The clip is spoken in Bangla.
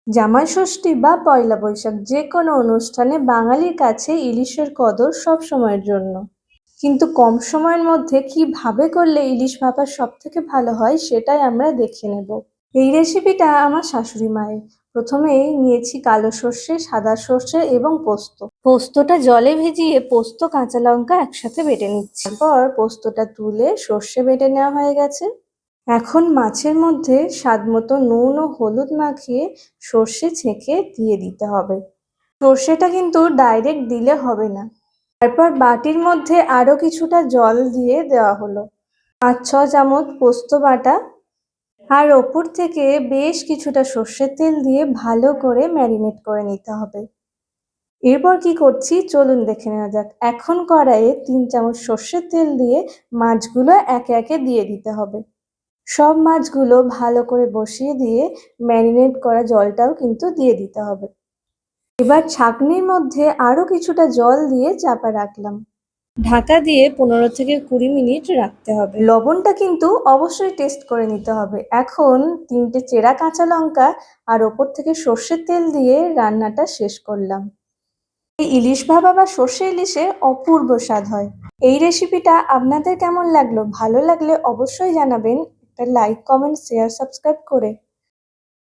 জামাই ষষ্ঠী বা পয়লা বৈশাখ যে কোনো অনুষ্ঠানে বাঙালির কাছে ইলিশের কদর সব সময়ের জন্য। কিন্তু কম সময়ের মধ্যে কিভাবে করলে ইলিশ ভাপা সব থেকে ভালো হয় সেটাই আমরা দেখে নেব। এই রেসিপিটা আমার শাশুড়ি মায়ের। প্রথমেই নিয়েছি কালো সর্ষে, সাদা সর্ষে এবং পোস্ত। পোস্তটা জলে ভিজিয়ে পোস্ত কাঁচা লঙ্কা একসাথে বেটে নিচ্ছি। তারপর পোস্তটা তুলে সর্ষে বেটে নেওয়া হয়ে গেছে। এখন মাছের মধ্যে স্বাদমতো নুন ও হলুদ মাখিয়ে সর্ষে ছেঁকে দিয়ে দিতে হবে। সর্ষেটা কিন্তু ডাইরেক্ট দিলে হবে না। তারপর বাটির মধ্যে আরো কিছুটা জল দিয়ে দেওয়া হলো। ৫-৬ চামচ পোস্ত বাটা আর ওপর থেকে বেশ কিছুটা সর্ষের তেল দিয়ে ভালো করে ম্যারিনেট করে নিতে হবে। এরপর কি করছি চলুন দেখে নেওয়া যাক। এখন কড়াইয়ে ৩ চামচ সর্ষের তেল দিয়ে মাছগুলো একে একে দিয়ে দিতে হবে। সব মাছগুলো ভালো করে বসিয়ে দিয়ে ম্যারিনেট করা জলটাও কিন্তু দিয়ে দিতে হবে। এবার ছাঁকনির মধ্যে আরো কিছুটা জল দিয়ে চাপা রাখলাম। ঢাকা দিয়ে ১৫ থেকে ২০ মিনিট রাখতে হবে। লবণটা কিন্তু অবশ্যই টেস্ট করে নিতে হবে। এখন ৩টে চেরা কাঁচা লঙ্কা আর ওপর থেকে সর্ষের তেল দিয়ে রান্নাটা শেষ করলাম। এই ইলিশ ভাপা বা সর্ষে ইলিশে অপূর্ব স্বাদ হয়। এই রেসিপিটা আপনাদের কেমন লাগলো? ভালো লাগলে অবশ্যই জানাবেন। একটা লাইক, কমেন্ট, শেয়ার, সাবস্ক্রাইব করে।